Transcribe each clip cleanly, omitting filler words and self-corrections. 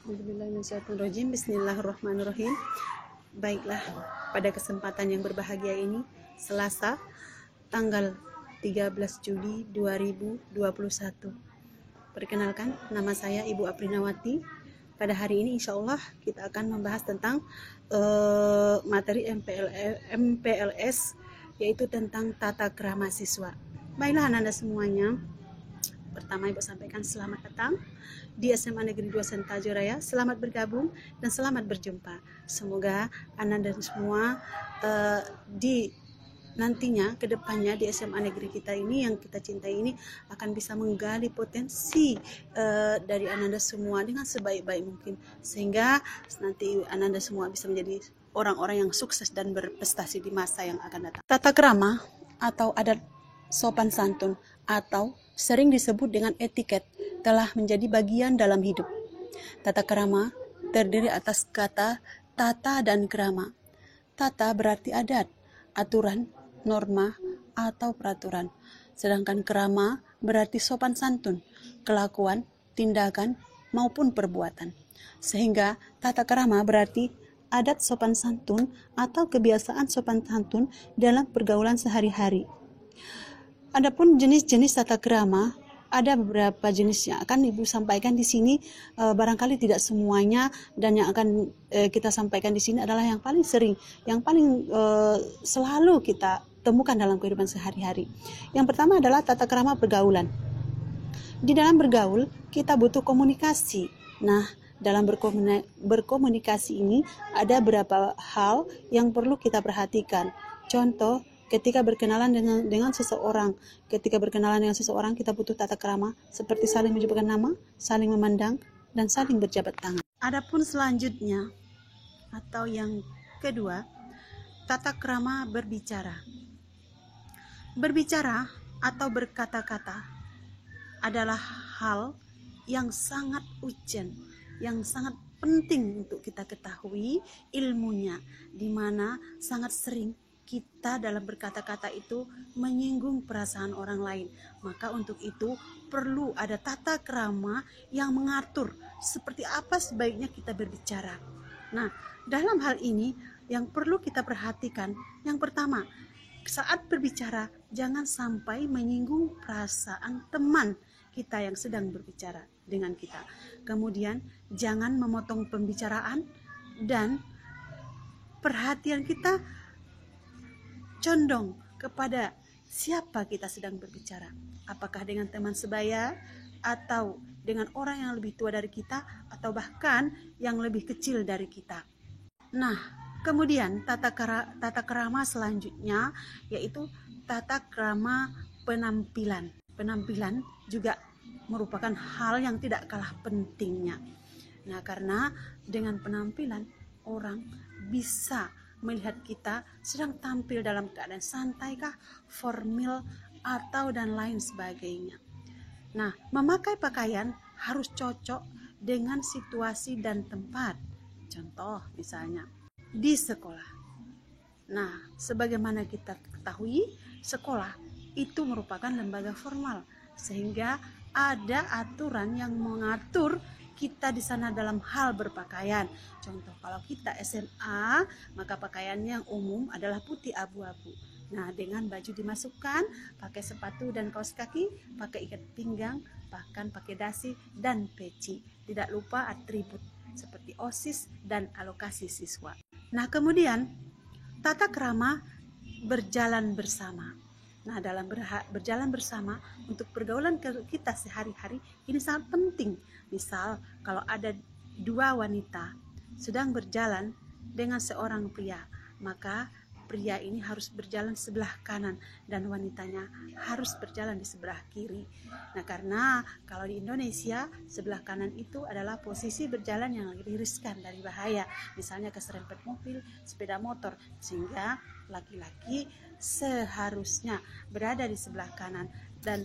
Bismillahirrahmanirrahim. Bismillahirrahmanirrahim. Baiklah, pada kesempatan yang berbahagia ini, Selasa, tanggal 13 Juli 2021. Perkenalkan, nama saya Ibu Aprinawati. Pada hari ini insya Allah kita akan membahas tentang materi MPLS, yaitu tentang tata krama siswa. Baiklah anak-anak semuanya, pertama Ibu sampaikan selamat datang di SMA Negeri 2 Sentajo Raya. Selamat bergabung dan selamat berjumpa. Semoga anak-anak semua di nantinya ke depannya di SMA negeri kita ini yang kita cintai ini akan bisa menggali potensi dari anak-anak semua dengan sebaik-baik mungkin, sehingga nanti anak-anak semua bisa menjadi orang-orang yang sukses dan berprestasi di masa yang akan datang. Tata krama atau adat sopan santun atau sering disebut dengan etiket telah menjadi bagian dalam hidup. Tata krama terdiri atas kata tata dan krama. Tata berarti adat, aturan, norma, atau peraturan. Sedangkan krama berarti sopan santun, kelakuan, tindakan, maupun perbuatan. Sehingga tata krama berarti adat sopan santun atau kebiasaan sopan santun dalam pergaulan sehari-hari. Adapun jenis-jenis tata krama, ada beberapa jenis yang akan Ibu sampaikan di sini. Barangkali tidak semuanya, dan yang akan kita sampaikan di sini adalah yang paling sering, yang paling selalu kita temukan dalam kehidupan sehari-hari. Yang pertama adalah tata krama pergaulan. Di dalam bergaul, kita butuh komunikasi. Nah, dalam berkomunikasi ini ada beberapa hal yang perlu kita perhatikan. Contoh, ketika berkenalan dengan seseorang, kita butuh tata krama seperti saling menyebutkan nama, saling memandang, dan saling berjabat tangan. Adapun selanjutnya atau yang kedua, tata krama berbicara. Berbicara atau berkata-kata adalah hal yang sangat urgent, yang sangat penting untuk kita ketahui ilmunya, di mana sangat sering kita dalam berkata-kata itu menyinggung perasaan orang lain. Maka untuk itu perlu ada tata krama yang mengatur seperti apa sebaiknya kita berbicara. Nah, dalam hal ini yang perlu kita perhatikan, yang pertama, saat berbicara jangan sampai menyinggung perasaan teman kita yang sedang berbicara dengan kita. Kemudian jangan memotong pembicaraan, dan perhatian kita condong kepada siapa kita sedang berbicara. Apakah dengan teman sebaya, atau dengan orang yang lebih tua dari kita, atau bahkan yang lebih kecil dari kita. Nah, kemudian tata krama selanjutnya yaitu tata krama penampilan. Penampilan juga merupakan hal yang tidak kalah pentingnya. Nah, karena dengan penampilan orang bisa melihat kita sedang tampil dalam keadaan santai kah, formal, atau dan lain sebagainya. Nah, memakai pakaian harus cocok dengan situasi dan tempat. Contoh misalnya di sekolah. Nah, sebagaimana kita ketahui, sekolah itu merupakan lembaga formal, sehingga ada aturan yang mengatur kita di sana dalam hal berpakaian. Contoh, kalau kita SMA, maka pakaiannya yang umum adalah putih abu-abu. Nah, dengan baju dimasukkan, pakai sepatu dan kaos kaki, pakai ikat pinggang, bahkan pakai dasi dan peci. Tidak lupa atribut seperti OSIS dan alokasi siswa. Nah, kemudian tata krama berjalan bersama. Nah, dalam berjalan bersama untuk pergaulan kita sehari-hari ini sangat penting. Misal, kalau ada dua wanita sedang berjalan dengan seorang pria, maka pria ini harus berjalan sebelah kanan dan wanitanya harus berjalan di sebelah kiri. Nah, karena kalau di Indonesia sebelah kanan itu adalah posisi berjalan yang lebih riskan dari bahaya, misalnya keserempet mobil, sepeda motor, sehingga laki-laki seharusnya berada di sebelah kanan dan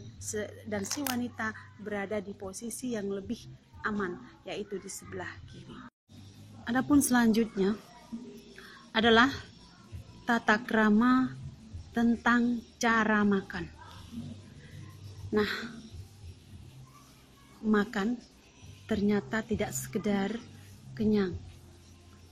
si wanita berada di posisi yang lebih aman, yaitu di sebelah kiri. Adapun selanjutnya adalah tata krama tentang cara makan. Nah, makan ternyata tidak sekedar kenyang,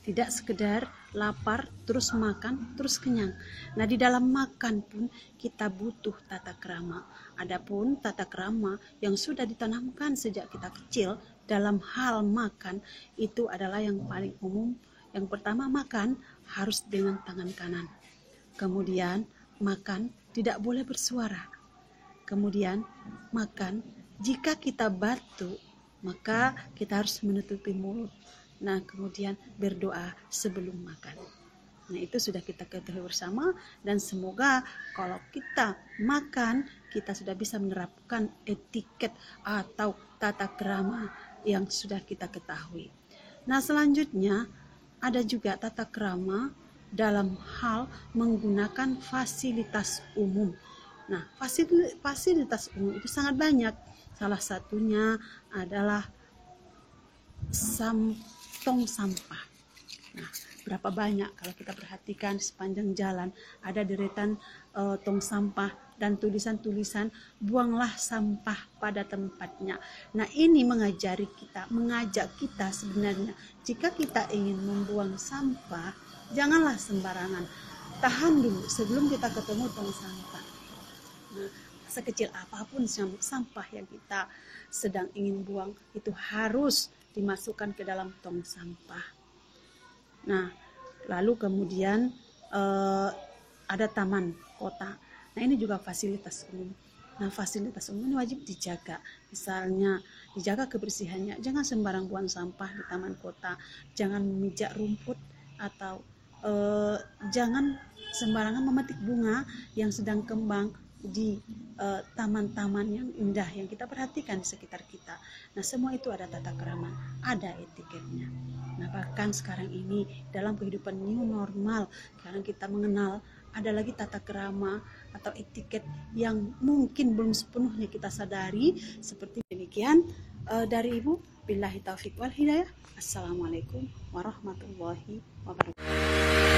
tidak sekedar lapar terus makan terus kenyang. Nah, di dalam makan pun kita butuh tata krama. Adapun tata krama yang sudah ditanamkan sejak kita kecil dalam hal makan itu adalah yang paling umum. Yang pertama, makan harus dengan tangan kanan. Kemudian makan tidak boleh bersuara. Kemudian makan, jika kita batuk maka kita harus menutupi mulut. Nah, kemudian berdoa sebelum makan. Nah, itu sudah kita ketahui bersama, dan semoga kalau kita makan, kita sudah bisa menerapkan etiket atau tata krama yang sudah kita ketahui. Nah, selanjutnya ada juga tata krama dalam hal menggunakan fasilitas umum. Nah, fasilitas umum itu sangat banyak. Salah satunya adalah tong sampah. Nah, berapa banyak kalau kita perhatikan sepanjang jalan ada deretan tong sampah dan tulisan-tulisan buanglah sampah pada tempatnya. Nah, ini mengajak kita sebenarnya, jika kita ingin membuang sampah, janganlah sembarangan. Tahan dulu sebelum kita ketemu tong sampah. Nah, sekecil apapun sampah yang kita sedang ingin buang, itu harus dimasukkan ke dalam tong sampah. Nah, lalu kemudian ada taman kota. Nah, ini juga fasilitas umum. Nah, fasilitas umum ini wajib dijaga. Misalnya, dijaga kebersihannya. Jangan sembarang buang sampah di taman kota. Jangan memijak rumput atau jangan sembarangan memetik bunga yang sedang kembang di taman-taman yang indah yang kita perhatikan di sekitar kita. Nah, semua itu ada tata krama, ada etiketnya. Nah, bahkan sekarang ini dalam kehidupan new normal, sekarang kita mengenal ada lagi tata krama atau etiket yang mungkin belum sepenuhnya kita sadari. Seperti demikian dari Ibu. Billahi taufiq wal hidayah. Assalamualaikum warahmatullahi wabarakatuh.